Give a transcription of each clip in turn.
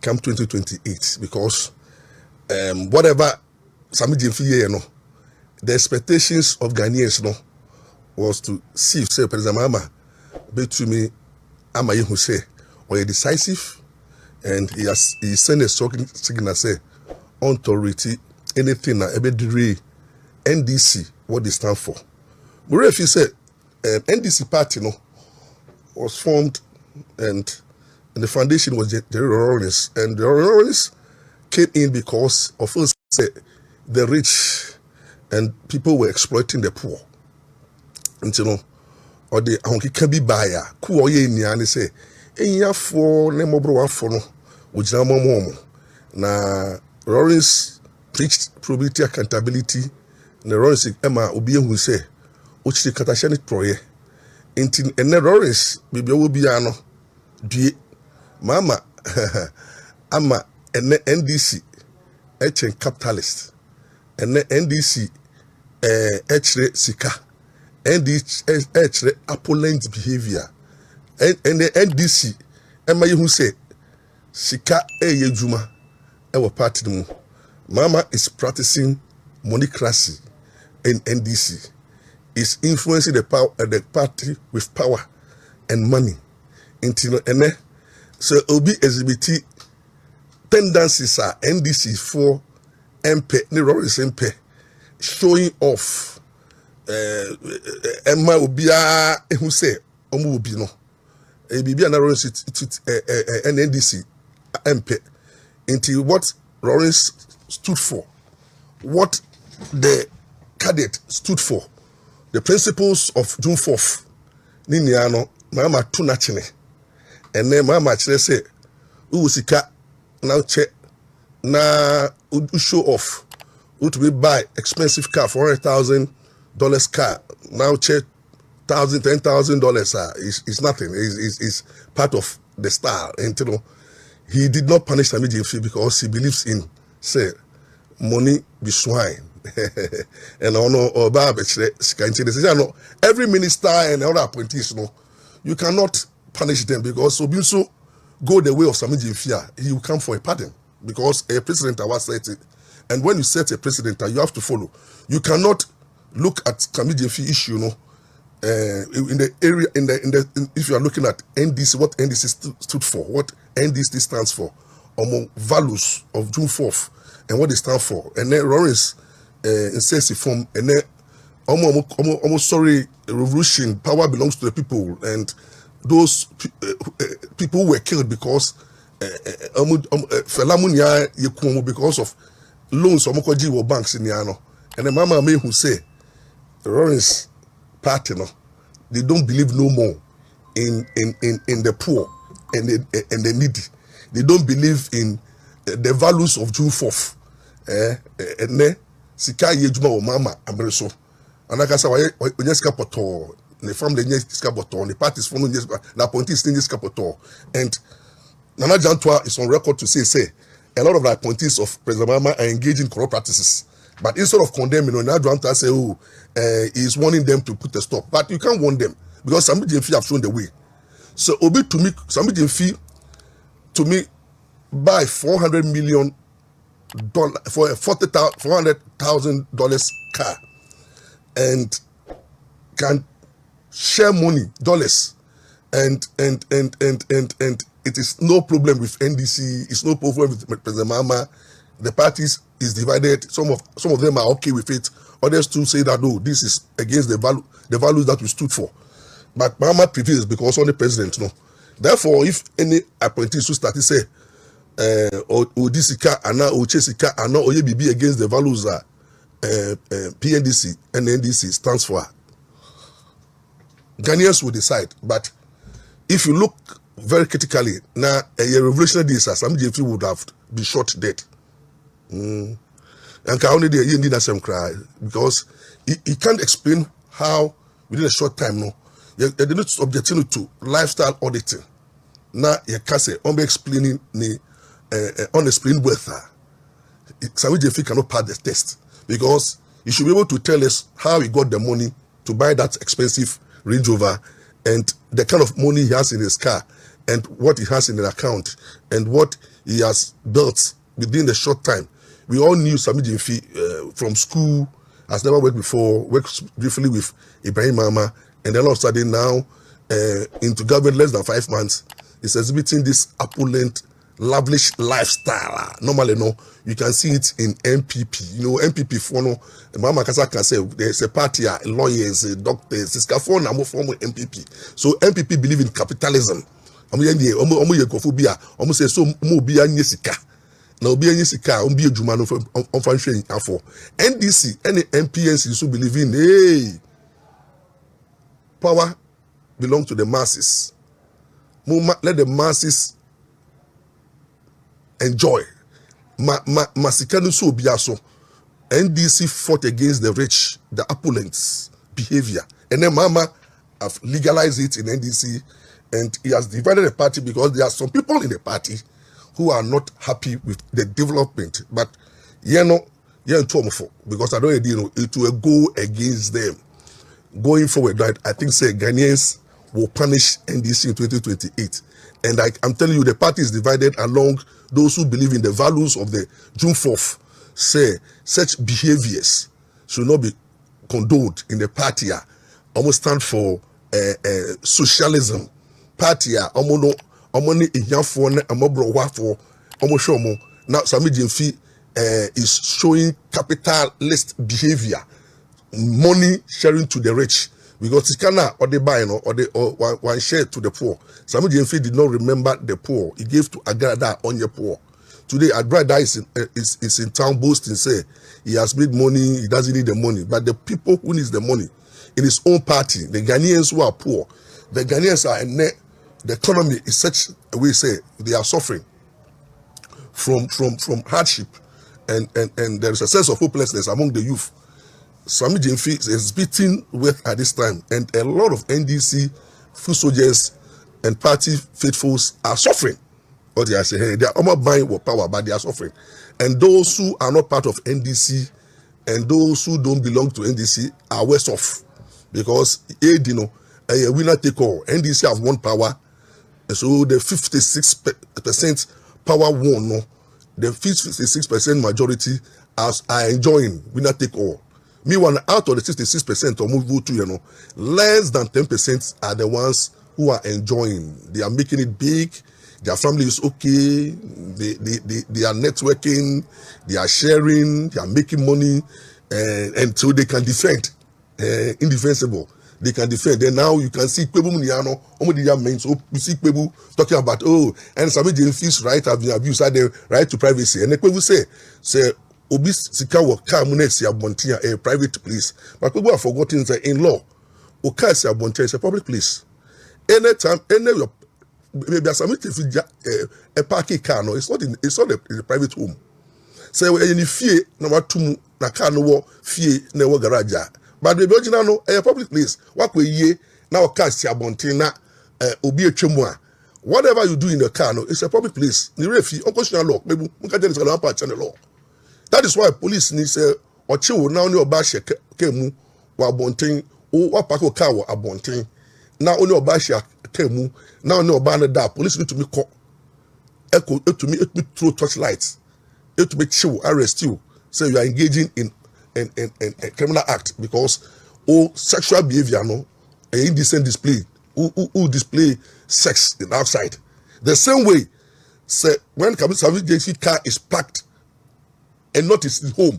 come 2028 because whatever Sami Jemfi, you know, the expectations of Ghanaians, you know, was to see if say President Mahama betumi Amaye who say or decisive, and he sent a signal say authority anything na ebediri NDC what they stand for. But if you say NDC party no was formed and the foundation was the Lawrence, and the Lawrence came in because of us say the rich and people were exploiting the poor. And you know, or the honky can be buyer, cool ye ni and say, ya for nemo bro for no, which na momo. Na Lawrence preached probability accountability, and the Lawrence Emma Obi who say, which the catastrophic proye. Intin and the Lawrence, maybe will be ano, die, mama, ama, and the NDC, and capitalist, and the NDC, sika. And this appalling behavior. And the NDC, Emma who say, Sika Juma, our party. Mama is practicing monocracy in NDC, is influencing the power the party with power and money. Until so Obi exhibit tendencies are NDC for MP, Lawrence MP, showing off. Emma Obia who say Omu Obi no Bibia na Lawrence NDC MP into what Lawrence stood for, what the cadet stood for, the principles of June 4th. Niniano Mama Tunachine, and then Mama say Usika now check na show off would we buy expensive car $400,000 car now check $10,000 is nothing. Is part of the style. And you know, he did not punish Sami Jemfi because he believes in say money be swine. And I know every minister and other appointees, you know, you cannot punish them because Obiuso go the way of Sami Jemfi. He will come for a pardon because a president was set it. And when you set a precedent, you have to follow. You cannot look at Sami Jemfi issue, you know, in the area, if you are looking at NDC, what NDC stood for, what NDC stands for, among values of June 4th, and what they stand for. And then Lawrence says from, and then almost sorry, revolution, power belongs to the people, and those people who were killed because because of loans or banks in Yano. And the Mama May who say Lawrence party, no, they don't believe no more in the poor and the needy. They don't believe in the values of June 4th. And then Sika Yejuma or Mama Amreso. And like I said, when you scapoto, the family scapoto, the parties from the appointees in scapoto. And Nana Jantwa is on record to say a lot of the appointees of President Mahama are engaging in corrupt practices. But instead of condemning, Nana Jantwa say, he's warning them to put a stop. But you can't warn them because Sami Jemfi have shown the way. So Obi to me, Sami Jemfi to me buy $400 million for a $400,000 car and can share money dollars and it is no problem with NDC. It's no problem with President Mahama. The parties is divided. Some of them are okay with it. Others too say that no, this is against the values that we stood for. But Mahama prevails because only president no. Therefore, if any appointees who start to say Odisika and now Ochesika and now Oyebibi against the values that PNDC and NDC stands for, Ghanaians will decide. But if you look very critically, now a revolutionary disaster, Sami Jemfi would have been shot dead. And can only you need some cry because he can't explain how within a short time no you not objecting to lifestyle auditing. Now you can't say I'm explaining the unexplained wealth. Sami Jemfi cannot pass the test because he should be able to tell us how he got the money to buy that expensive Range Rover and the kind of money he has in his car and what he has in the account and what he has built within a short time. We all knew Sammy Jemfi from school, has never worked before, worked briefly with Ibrahim Mahama, and then all of a sudden now into government less than 5 months, is exhibiting this opulent, lavish lifestyle. Normally, no, you can see it in MPP. You know, MPP for no, Mama Kasa can say there's a party, lawyers, doctors, it's for now form MPP. So MPP believe in capitalism. Almost say so more be sika. Now be sika, be juma no on function for NDC, any MPNC so believe in hey power belongs to the masses. Let the masses enjoy. Masikanu so biaso. NDC fought against the rich, the opulents behavior, and then Mama have legalized it in NDC, and he has divided the party because there are some people in the party who are not happy with the development. But because I don't know it will go against them. Going forward, right, I think say Ghanaians will punish NDC in 2028. And I'm telling you, the party is divided along those who believe in the values of the June 4th. Say such behaviors should not be condoned in the party. Almost stand for socialism. Party almost now Sammy Jemfi is showing capitalist behavior, money sharing to the rich. Because it's kind or they buy or one share to the poor. Sammy Jemfi did not remember the poor. He gave to Agrada on your poor. Today Agrada is in town boasting, say he has made money, he doesn't need the money. But the people who needs the money in his own party, the Ghanaians who are poor, the Ghanaians are in the economy is such a way say they are suffering from hardship and there is a sense of hopelessness among the youth. Sammy Jemfi is beaten with at this time, and a lot of NDC foot soldiers and party faithfuls are suffering. Or they are saying, hey, they are almost buying with power, but they are suffering. And those who are not part of NDC and those who don't belong to NDC are worse off. Because a winner take all. NDC have won power. And so the 56% power won, no, the 56% majority are enjoying winner take all. Meanwhile, out of the 66% or move to, less than 10% are the ones who are enjoying. They are making it big. Their family is okay. They are networking. They are sharing. They are making money, and so they can defend. Indefensible. They can defend. Then now you can see Kpebu Owusu so you see Kpebu talking about and Sammy Jemfi's right have been abused. The right to privacy. And Kpebu say. Obis sika wo car munesi abontia a private place, but people have forgotten that in law oka si abontia is a public place. Anytime maybe Sammy a parking car, no, it's not a private home. Say any fee number 2 na car no fee na wo garage, but the original no a public place. What we ye now oka si abontia na obi etwemu a whatever you do in the car, no, it's a public place. Ni refi unconstitutional law maybe nka tell the part channel law. That is why police need say ochiwo now ni oba hye kemu wa bonten o pako car wa abonten now only oba hye kemu now ni oba na da police need to me call echo to me throw torchlights to me chill arrest you say you are engaging in a criminal act because sexual behavior no indecent display who display sex in outside the same way say when Sammy Jemfi car is parked and not his home,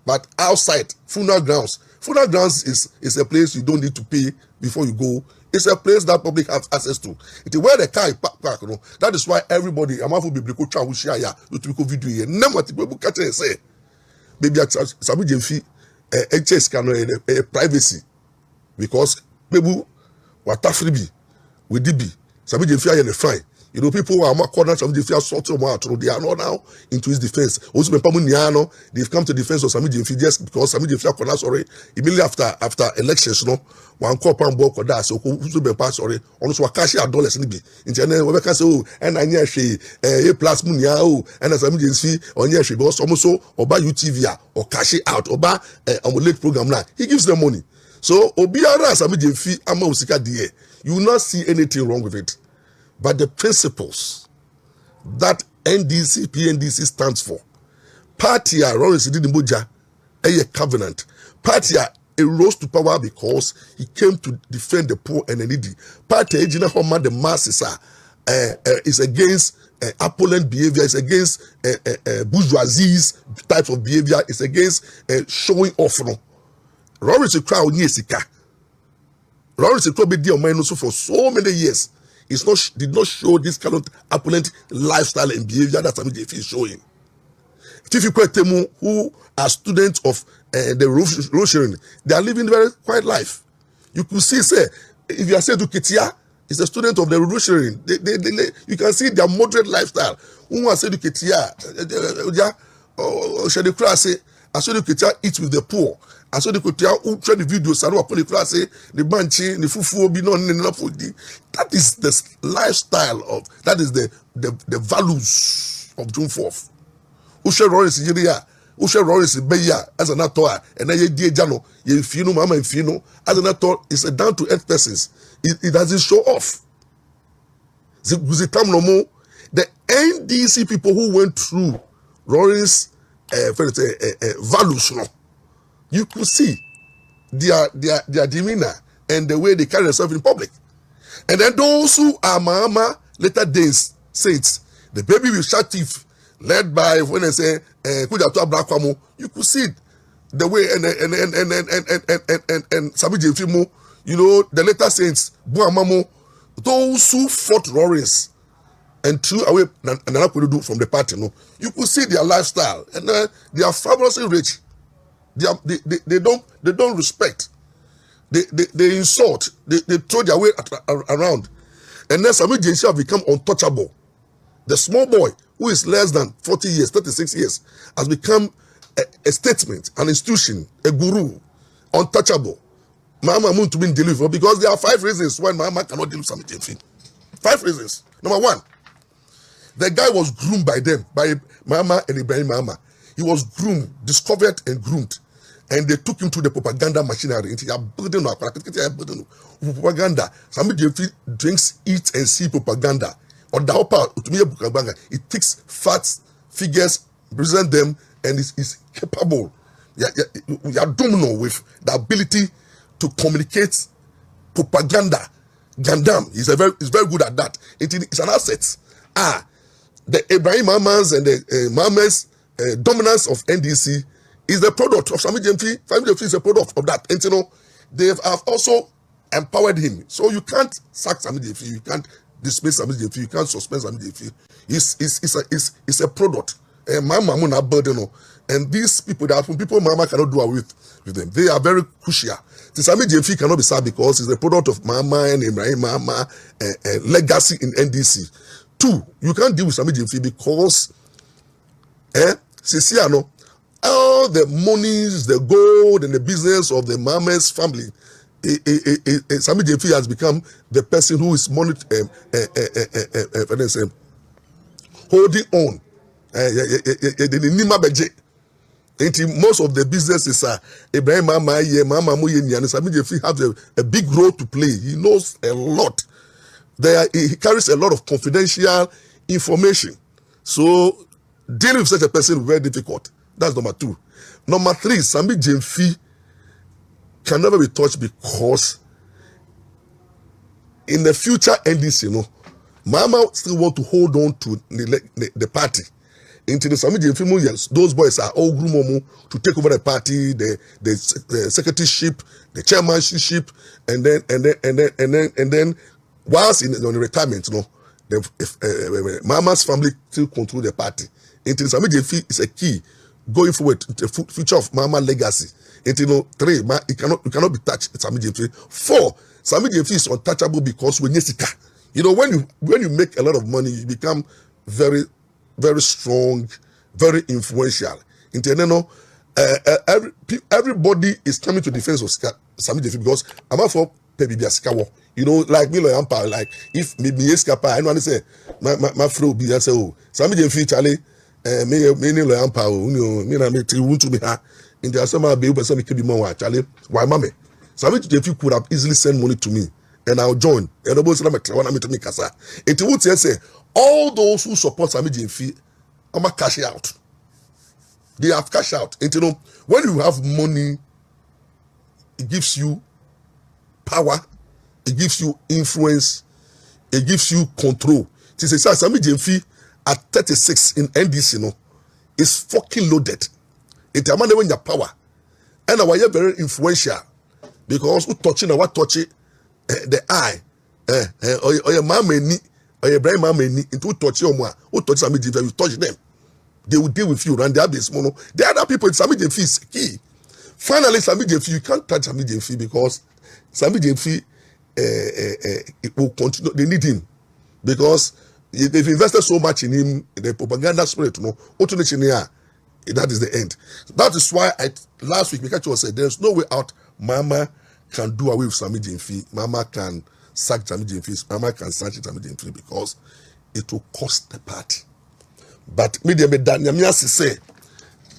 but outside, funeral grounds. Funeral grounds is a place you don't need to pay before you go. It's a place that public have access to. It is where the car is parked, you know. That is why everybody, I'm going to be able to share to video here. Never to people catch and say, baby, Sammy Jemfi, HS can privacy because people were tough with DB. Sammy Jemfi are fine. You know, people who are more corners of the fear sort of they are not now into his defense. Also, they've come to defense of Sammy Jemfi just because Sammy Jemfi corner sorry. Immediately after elections, you know, one call pan book or that so Owusu Bempah sorry. Also, $1 dollars in the internet. We can say and I near she a plus munia and as Sammy Jemfi on your she because almost so or buy UTV or cash it out or buy a late program now. He gives them money. So Obiara Sammy Jemfi ama usika you will not see anything wrong with it. But the principles that NDC, PNDC stands for. Party Lawrence did Moja, a covenant. Party rose to power because he came to defend the poor and the needy. Party Ejina Homa, the masses is against opulent behavior, is against bourgeoisie's type of behavior, is against showing off. No, Lawrence crowd Yesika. Lawrence crowd be dear man also for so many years. Did not show this kind of opulent lifestyle and behavior that Sammy JF is showing. Tifi Kwetemu, who are students of the Rosharing, they are living a very quiet life. You could see, say, if you are saying to Ketia, is a student of the Rosharing, you can see their moderate lifestyle. Who are saying to Ketia, Shadikra say, I saw the Ketia eat with the poor. I saw the Ketia who try the videos, I know say, the banchi, the fufu, be not enough for the. That is the lifestyle of, that is the values of June 4th. Ushe Lawrence Nigeria, Ushe Lawrence Beya as an actor, and then ye Jano, ye Fino, Mama and Fino, as an actor, is a down to earth person. It doesn't show off. The NDC people who went through Lawrence values, you could see their demeanor and the way they carry themselves in public. And then those who are Mahama later days saints, the baby will shut teeth. Led by when I say you could see the way and Sabi Jefimo, you know, the later saints, Buamamo, those who fought Lawrence and threw away Nanakudu from the party. No, you could see their lifestyle, and they are fabulously rich. They don't respect. They insult. They throw their way around, and then Sabi Jefimo have become untouchable. The small boy who is less than 40 years, 36 years, has become a statement, an institution, a guru, untouchable. Mama Moon to be delivered because there are 5 reasons why Mama cannot deal with something. 5 reasons. Number 1, the guy was groomed by them, by Mama and Ibrahim Mama. He was groomed, discovered and groomed. And they took him to the propaganda machinery. Propaganda. Somebody drinks, eats, and see propaganda. Or the upper, it takes facts, figures, present them, and is capable. We are domino with the ability to communicate propaganda. Gandam is very good at that. It's an asset. The Ibrahim Mamas and the Mamas dominance of NDC is the product of Sami Jemfi. Sami Jemfi is a product of that. And you know, they have also empowered him. So you can't sack Sami Jemfi. You can't dismiss Sami Jemfi. You can't suspend Sami Jemfi. It's a product. Mama burden. And these people, there are people Mama cannot do away with them. They are very crucial. The Sami Jemfi cannot be sad because it's the product of Mama and Ibrahim Mama legacy in NDC. 2, you can't deal with Sami Jemfi because Sisiano, all the monies, the gold, and the business of the Mama's family, Sami Jemfi has become the person who is holding on. Most of the businesses are Ibrahim Mama, Mama Muye, and Sami Jemfi has a big role to play. He knows a lot. He carries a lot of confidential information. So dealing with such a person is very difficult. That's number 2. Number 3, Sami Jemfi can never be touched because in the future NDC, you know, Mama still want to hold on to the party. Into the Sami Jemfi, yes, those boys are all groom to take over the party, the secretaryship, the chairmanship, and then whilst on the retirement, you know, Mama's family still control the party. Into the Sami Jemfi is a key going forward to the future of Mama legacy. Into 3, it cannot be touched. Sami Jemfi. 4, Sami Jemfi is untouchable because when you know, when you make a lot of money, you become very, very strong, very influential. Into everybody is coming to defense of Sami Jemfi because I'm not for Kpebu. You know, like me, Ampaw, like if me escapa, I know I say my fro be say, oh, Sami Jemfi Charlie, me Ampaw, you know, me na me wontumi ha. Into some be person Kpebu more Charlie. Why, mommy? Sami Jemfi could have easily sent money to me and I'll join. And about to make kasa. It would say all those who support Sammy Jemfi, I'ma cash out. They have cash out. And you know, when you have money, it gives you power, it gives you influence, it gives you control. It is a Sammy Jemfi at 36 in NDC, you know, is fucking loaded. It's a man when your power. And I was very influential because who touching or what touching the eye, or your mama or your brain mama into touch your mama, who touch Sammy Jemfi, you touch them. They will deal with you, and they have this mono. The other people, Sammy Jemfi is key. Finally, Sammy Jemfi, you can't touch Sammy Jemfi because Sammy Jemfi it will continue. They need him because they've invested so much in him, the propaganda spirit, you know, that is the end. That is why last week, Mikachu was said, there's no way out. Mama can do away with Sammy Jemfi. Mama can sack Sammy Jemfi. Mama can sack Sammy Jemfi because it will cost the party. But Nyame say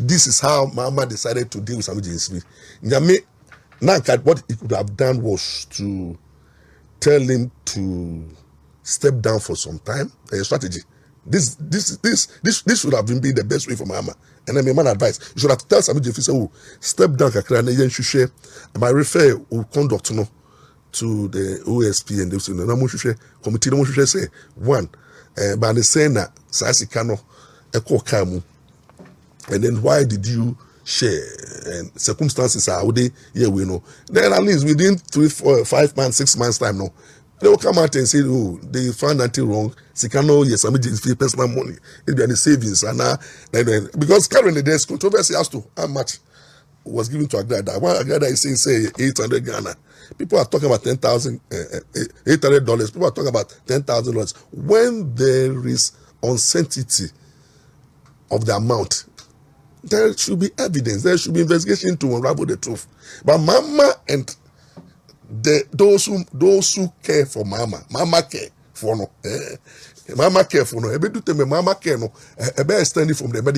this is how Mama decided to deal with Sammy Jemfi. Nyame, what he could have done was to tell him to step down for some time. A strategy. This should have been the best way for Mama. And then my man advice, you should have tell Sammy Jemfi, say, oh, step down, Kakra, and then share. I refer conduct to the OSP and this, committee. No say one. But they say that Sasi Kano Eko Kamu. And then why did you share? And circumstances are they yeah we know. Then at least within 3, 4, 5 months, 6 months time now, they will come out and say, oh, they found nothing wrong. Sikano, yes, I'm just personal money. It be any savings and then because currently there's controversy as to how much was given to Agrada. One Agrada is saying say 800 Ghana. People are talking about $10,000, $800. People are talking about $10,000. When there is uncertainty of the amount, there should be evidence. There should be investigation to unravel the truth. But Mama and those who care for Mama care for no. Mama care for no. Ebe do tell me Mama care no. Ebe extending from the medical